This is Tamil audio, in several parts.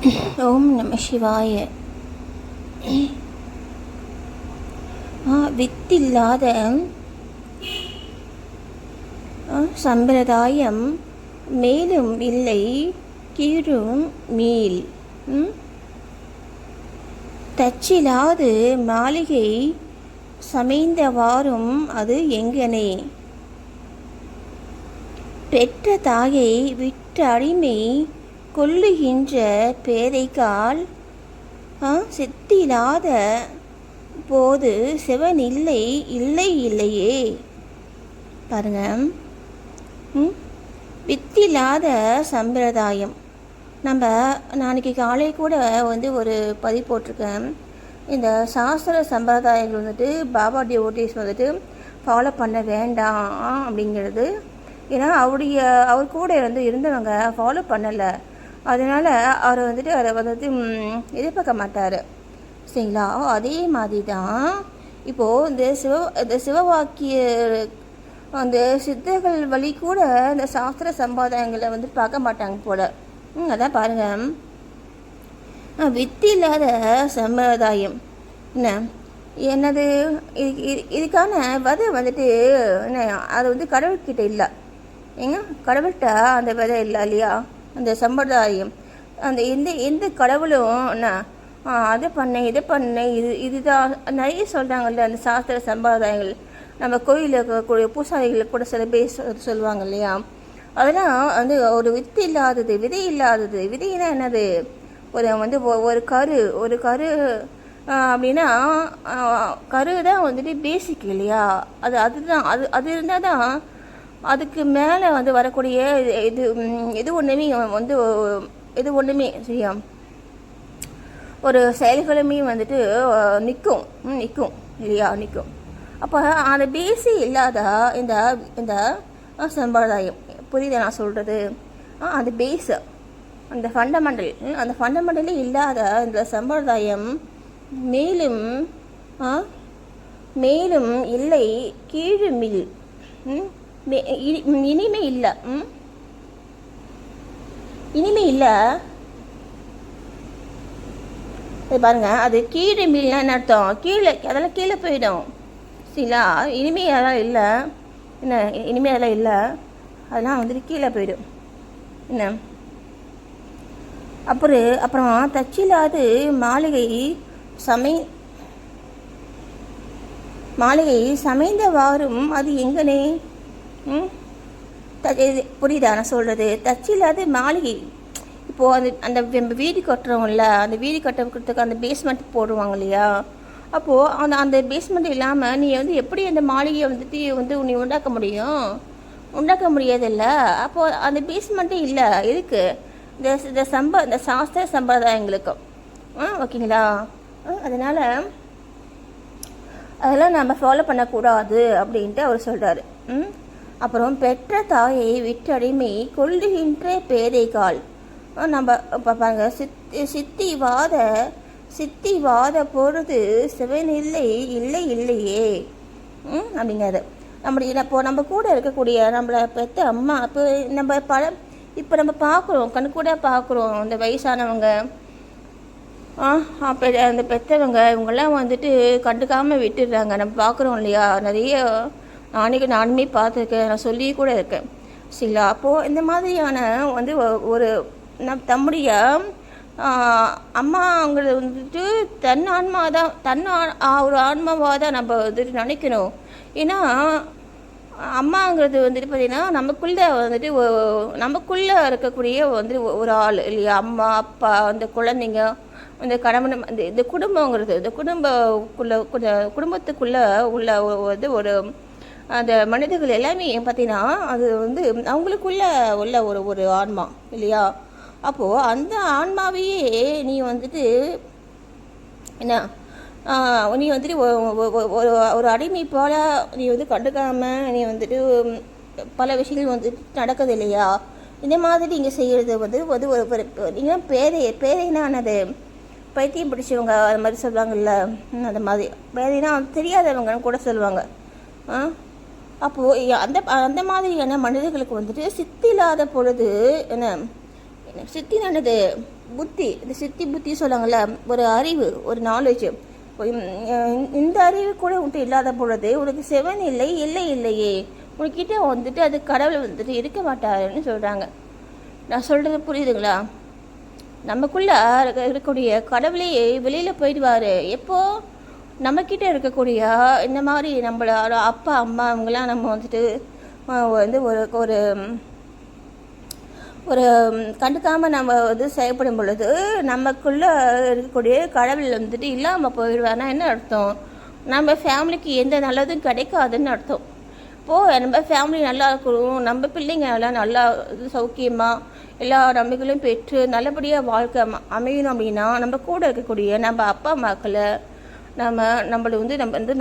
ஓம் நம சிவாய. வித்தில்லாத சம்பிரதாயம் மேலும் இல்லை கீழும் மீள். தச்சிலாது மாளிகை சமைந்தவாறும் அது எங்கனே. பெற்ற தாயை விட்ட அடிமை கொல்லுகின்ற பேதைக்கால் சித்திலாத போது சிவனில்லை இல்லை இல்லையே. பாருங்க, வித்தில்லாத சம்பிரதாயம். நம்ம நாளைக்கு காலை கூட ஒரு பதிவு போட்டிருக்கேன். இந்த சாஸ்திர சம்பிரதாயங்கள் பாபா டிவோட்டீஸ் ஃபாலோ பண்ண வேண்டாம் அப்படிங்கிறது. ஏன்னா அவர் கூட இருந்தவங்க ஃபாலோ பண்ணலை, அதனால் அவர் அதை எதிர்பார்க்க மாட்டார், சரிங்களா? அதே மாதிரி தான் இப்போது இந்த சிவவாக்கிய அந்த சித்தர்கள் வழி கூட இந்த சாஸ்திர சம்பிரதாயங்களை பார்க்க மாட்டாங்க போல. அதான் பாருங்கள், வித்தில்லாத சம்பிரதாயம் என்னது? இதுக்கான விதை என்ன, அது கடவுள்கிட்ட இல்லை. ஏங்க, கடவுள்கிட்ட அந்த விதை இல்லை இல்லையா? அந்த சம்பிரதாயம் அந்த எந்த கடவுளும் என்ன அதை பண்ண இதை பண்ண இதுதான் நிறைய சொல்கிறாங்கல்ல. அந்த சாஸ்திர சம்பிரதாயங்கள் நம்ம கோயிலில் இருக்கக்கூடிய பூசாரிகளுக்கு கூட சில பேர் சொல்லுவாங்க இல்லையா? அதெல்லாம் ஒரு வித்து இல்லாதது, விதை இல்லாதது. விதைனா என்னது? ஒரு கரு அப்படின்னா கரு தான் பேசிக் இல்லையா? அதுதான் அது இருந்தால் தான் அதுக்கு மேலே வரக்கூடிய இது ஒன்றுமே சரியா ஒரு செயல்களுமே நிற்கும் இல்லையா? நிற்கும். அப்போ அந்த பேசி இல்லாத இந்த சம்பிரதாயம் புரியுதா நான் சொல்கிறது? அந்த பேஸு, அந்த ஃபண்டமெண்டலே இல்லாத இந்த சம்பிரதாயம் மேலும் இல்லை கீழுமில் இனிமே இல்லை. பாருங்க, அது கீழே மீள்னா என்ன அர்த்தம்? அதெல்லாம் கீழே போயிடும், சரிங்களா? இனிமே அதெல்லாம் இல்லை, என்ன இனிமே அதெல்லாம் இல்லை, அதெல்லாம் கீழே போயிடும் என்ன. அப்புறம் தச்சிலாது மாளிகை சமைந்தவாறும் அது எங்கனே. புரியுதா நான் சொல்கிறது? தச்சில்லாத மாளிகை. இப்போது அந்த வீடு கட்டுறோம்ல, அந்த வீடு கட்டுறதுக்கு அந்த பேஸ்மெண்ட் போடுவாங்க இல்லையா? அப்போது அந்த பேஸ்மெண்ட் இல்லாமல் நீ எப்படி அந்த மாளிகையை நீ உண்டாக்க முடியும்? உண்டாக்க முடியாதில்ல. அப்போது அந்த பேஸ்மெண்ட்டே இல்லை. எதுக்கு? இந்த சாஸ்திர சம்பிரதாயங்களுக்கும் ஓகேங்களா? அதனால் அதெல்லாம் நம்ம ஃபாலோ பண்ணக்கூடாது அப்படின்ட்டு அவர் சொல்கிறாரு. அப்புறம் பெற்ற தாயை விட்டடிமை கொல்லுகின்ற பேதைகால். நம்ம பாருங்க, சித்திவாத பொழுது சிவனில்லை இல்லை இல்லையே அப்படிங்கிறது. நம்ம கூட இருக்கக்கூடிய நம்மளை பெற்ற அம்மா இப்போ நம்ம பார்க்குறோம், கண்ணு கூட பார்க்குறோம். அந்த வயசானவங்க அந்த பெற்றவங்க இவங்கெல்லாம் கண்டுக்காமல் விட்டுடுறாங்க. நம்ம பார்க்குறோம் இல்லையா? நிறைய நானுமே பார்த்துருக்கேன், நான் சொல்லி கூட இருக்கேன், சரிங்களா? அப்போது இந்த மாதிரியான ஒரு தம்முடைய அம்மாங்கிறது தன் ஆன்மா தான், ஒரு ஆன்மாவாக தான் நம்ம நினைக்கணும். ஏன்னா அம்மாங்கிறது பார்த்திங்கன்னா நமக்குள்ளே இருக்கக்கூடிய ஒரு ஆள் இல்லையா? அம்மா, அப்பா, அந்த குழந்தைங்க, அந்த கணவன், இந்த குடும்பங்கிறது குடும்பத்துக்குள்ளே உள்ள ஒரு அந்த மனிதர்கள் எல்லாமே பார்த்திங்கன்னா அது அவங்களுக்குள்ளே உள்ள ஒரு ஆன்மா இல்லையா? அப்போது அந்த ஆன்மாவையே நீ என்ன நீ ஒரு அடிமை போல் நீ கண்டுக்காமல் நீ பல விஷயங்கள் நடக்குது இல்லையா? இந்த மாதிரி இங்கே செய்கிறது ஒரு நீங்கள் பேதைனானது பைத்தியம் பிடிச்சவங்க அது மாதிரி சொல்லுவாங்கல்ல, அந்த மாதிரி பேதைனா தெரியாதவங்கன்னு கூட சொல்லுவாங்க. அப்போது அந்த மாதிரியான மனிதர்களுக்கு சித்தில்லாத பொழுது என்ன சித்தினானது புத்தி, இந்த சித்தி புத்தி சொல்லுவாங்கள்ல, ஒரு அறிவு, ஒரு நாலேஜ். இந்த அறிவு கூட உன்ட்டு இல்லாத பொழுது உனக்கு செவன் இல்லை, எல்லை இல்லையே, உனக்கிட்ட வந்துட்டு அது கடவுள் வந்துட்டு இருக்க மாட்டாருன்னு சொல்கிறாங்க. நான் சொல்கிறது புரியுதுங்களா? நமக்குள்ளே இருக்கக்கூடிய கடவுளே வெளியில் போயிடுவார். எப்போது நம்மக்கிட்ட இருக்கக்கூடிய இந்த மாதிரி நம்மளோட அப்பா அம்மா அவங்களாம் நம்ம வந்துட்டு வந்து ஒரு ஒரு ஒரு கண்டுக்காமல் நம்ம வந்து செயல்படும் பொழுது நமக்குள்ளே இருக்கக்கூடிய கடவுள் வந்துட்டு இல்லாமல் போயிடுவார்னா என்ன அர்த்தம்? நம்ம ஃபேமிலிக்கு எந்த நல்லதும் கிடைக்காதுன்னு அர்த்தம். இப்போது நம்ம ஃபேமிலி நல்லா இருக்கணும், நம்ம பிள்ளைங்க நல்லா சௌக்கியமாக எல்லா நம்பிக்கைகளும் பெற்று நல்லபடியாக வாழ்க்கை அமையணும் அப்படின்னா நம்ம கூட இருக்கக்கூடிய நம்ம அப்பா அம்மாக்களை நம்மளை வந்து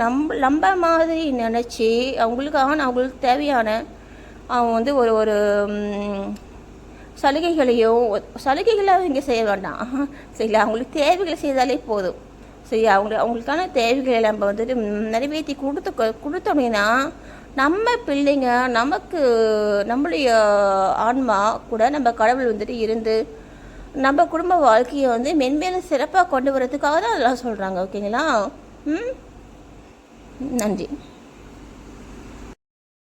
நம்ம மாதிரி நினச்சி அவங்களுக்கு தேவையான அவங்க வந்து ஒரு ஒரு சலுகைகளாக இங்கே செய்ய வேண்டாம். சரிங்களா? அவங்களுக்கு தேவைகளை செய்தாலே போதும். சரி, அவங்களுக்கான தேவைகளை நம்ம வந்துட்டு நிறைவேற்றி கொடுத்தோம்னா நம்ம பிள்ளைங்க நம்மளுடைய ஆன்மா கூட நம்ம கடவுள் வந்துட்டு இருந்து நம்ம குடும்ப வாழ்க்கையை வந்து மென்மேலும் சிறப்பாக கொண்டு வரதுக்காக தான் அதெல்லாம் சொல்கிறாங்க. ஓகேங்களா? நன்றி.